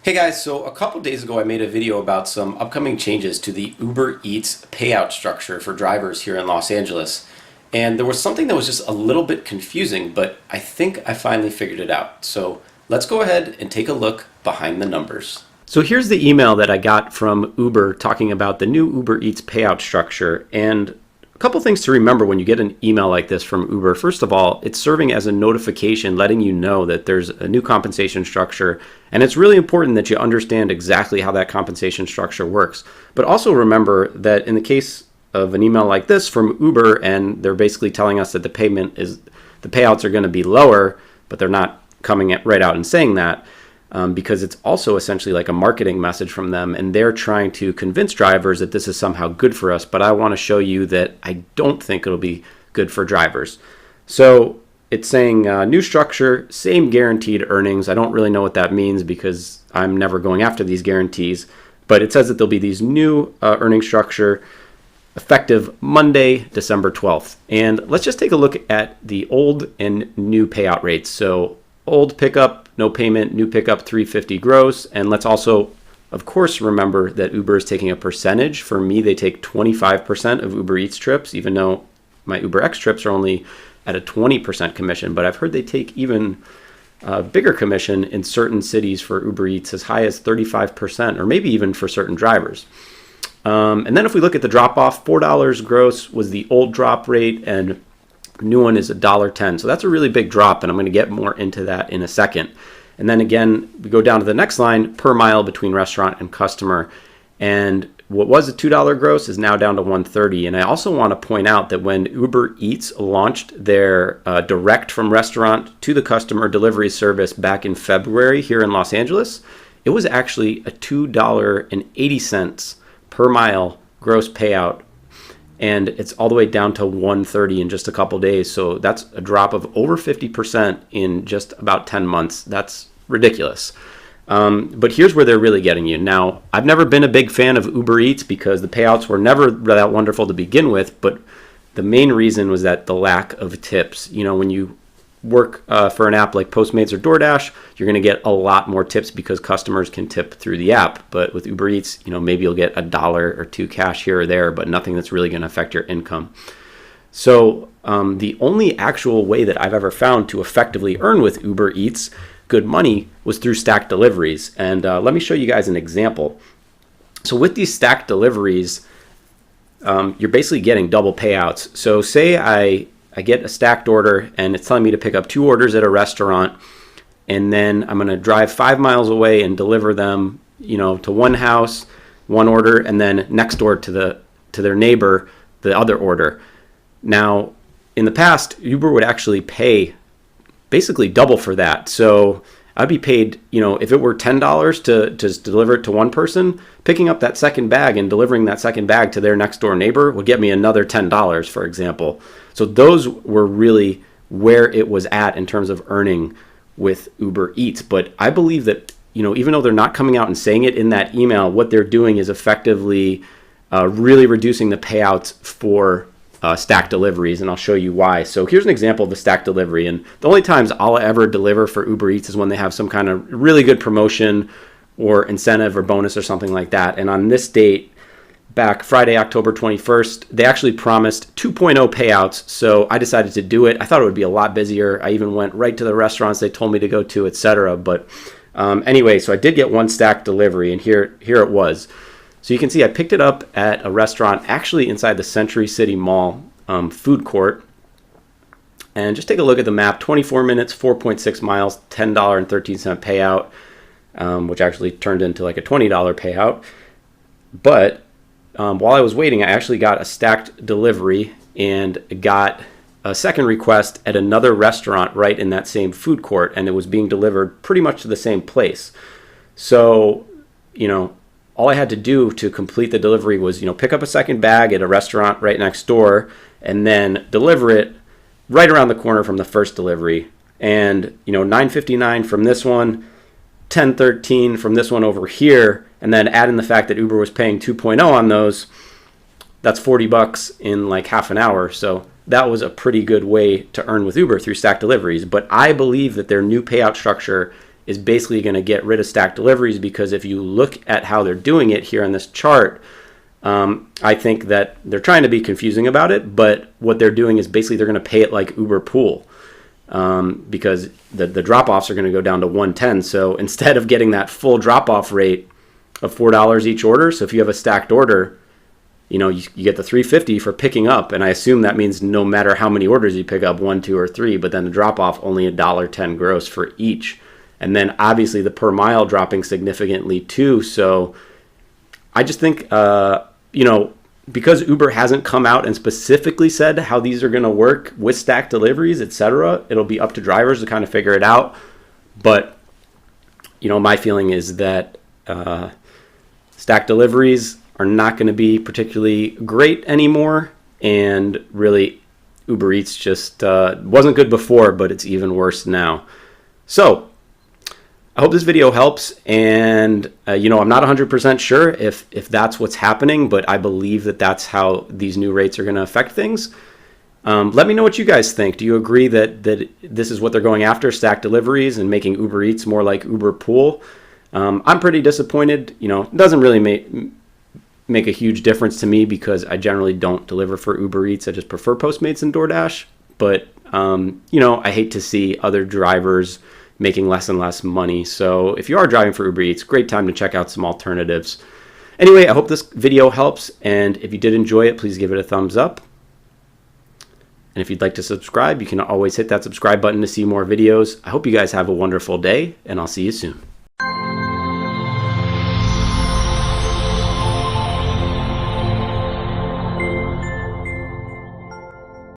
Hey guys, so a couple days ago I made a video about some upcoming changes to the Uber Eats payout structure for drivers here in Los Angeles. And there was something that was just a little bit confusing, but I think I finally figured it out. So let's go ahead and take a look behind the numbers. So here's the email that I got from Uber talking about the new Uber Eats payout structure. And a couple things to remember when you get an email like this from Uber. First of all, it's serving as a notification letting you know that there's a new compensation structure, and it's really important that you understand exactly how that compensation structure works. But also remember that in the case of an email like this from Uber, and they're basically telling us that the payouts are going to be lower, but they're not coming right out and saying that. Because it's also essentially like a marketing message from them, and they're trying to convince drivers that this is somehow good for us. But I want to show you that I don't think it'll be good for drivers. So it's saying new structure, same guaranteed earnings. I don't really know what that means because I'm never going after these guarantees. But it says that there'll be these new earning structure effective Monday, December 12th. And let's just take a look at the old and new payout rates. So old pickup, no payment, new pickup, $350 gross. And let's also, of course, remember that Uber is taking a percentage. For me, they take 25% of Uber Eats trips, even though my UberX trips are only at a 20% commission. But I've heard they take even a bigger commission in certain cities for Uber Eats, as high as 35%, or maybe even for certain drivers. And then if we look at the drop off, $4 gross was the old drop rate, and new one is $1.10. So that's a really big drop, and I'm going to get more into that in a second. And then again, we go down to the next line, per mile between restaurant and customer. And what was a $2 gross is now down to $1.30. And I also want to point out that when Uber Eats launched their direct from restaurant to the customer delivery service back in February here in Los Angeles, it was actually a $2.80 per mile gross payout. And it's all the way down to $1.30 in just a couple days. So that's a drop of over 50% in just about 10 months. That's ridiculous. But here's where they're really getting you. Now, I've never been a big fan of Uber Eats because the payouts were never that wonderful to begin with. But the main reason was that the lack of tips. You know, when you work for an app like Postmates or DoorDash, you're going to get a lot more tips because customers can tip through the app. But with Uber Eats, you know, maybe you'll get $1 or $2 cash here or there, but nothing that's really going to affect your income. So the only actual way that I've ever found to effectively earn with Uber Eats good money was through stacked deliveries. And let me show you guys an example. So with these stacked deliveries, you're basically getting double payouts. So say I get a stacked order and it's telling me to pick up 2 orders at a restaurant, and then I'm going to drive 5 miles away and deliver them, you know, to one house, one order, and then next door to their neighbor, the other order. Now, in the past, Uber would actually pay basically double for that. So I'd be paid, you know, if it were $10 to deliver it to one person, picking up that second bag and delivering that second bag to their next door neighbor would get me another $10, for example. So those were really where it was at in terms of earning with Uber Eats. But I believe that, you know, even though they're not coming out and saying it in that email, what they're doing is effectively really reducing the payouts for stacked deliveries, and I'll show you why. So here's an example of the stacked delivery, and the only times I'll ever deliver for Uber Eats is when they have some kind of really good promotion or incentive or bonus or something like that. And on this date, back Friday, October 21st, they actually promised 2.0 payouts, so I decided to do it. I thought it would be a lot busier. I even went right to the restaurants they told me to go to, etc. But anyway, so I did get one stacked delivery, and here it was. So you can see I picked it up at a restaurant actually inside the Century City Mall food court. And just take a look at the map, 24 minutes, 4.6 miles, $10.13 payout, which actually turned into like a $20 payout. But while I was waiting, I actually got a stacked delivery and got a second request at another restaurant right in that same food court, and it was being delivered pretty much to the same place. So, you know, all I had to do to complete the delivery was, you know, pick up a second bag at a restaurant right next door and then deliver it right around the corner from the first delivery. And, you know, $9.59 from this one, $10.13 from this one over here, and then add in the fact that Uber was paying 2.0 on those, that's $40 in like half an hour. So that was a pretty good way to earn with Uber through stacked deliveries. But I believe that their new payout structure is basically going to get rid of stacked deliveries, because if you look at how they're doing it here on this chart, I think that they're trying to be confusing about it, but what they're doing is basically they're going to pay it like Uber Pool, because the drop-offs are going to go down to 110. So instead of getting that full drop-off rate of $4 each order, so if you have a stacked order, you get the $3.50 for picking up, and I assume that means no matter how many orders you pick up, 1, 2, or 3, but then the drop-off only $1.10 gross for each. And then obviously the per mile dropping significantly too. So I just think, because Uber hasn't come out and specifically said how these are going to work with stacked deliveries, etc., it'll be up to drivers to kind of figure it out. But, my feeling is that stacked deliveries are not going to be particularly great anymore. And really, Uber Eats just wasn't good before, but it's even worse now. So I hope this video helps, and I'm not 100% sure if that's what's happening, but I believe that that's how these new rates are going to affect things. Let me know what you guys think. Do you agree that this is what they're going after, stacked deliveries and making Uber Eats more like Uber Pool? I'm pretty disappointed. It doesn't really make a huge difference to me, because I generally don't deliver for Uber Eats. I just prefer Postmates and DoorDash. But I hate to see other drivers making less and less money. So if you are driving for Uber Eats, great time to check out some alternatives. Anyway, I hope this video helps, and if you did enjoy it, please give it a thumbs up. And if you'd like to subscribe, you can always hit that subscribe button to see more videos. I hope you guys have a wonderful day, and I'll see you soon.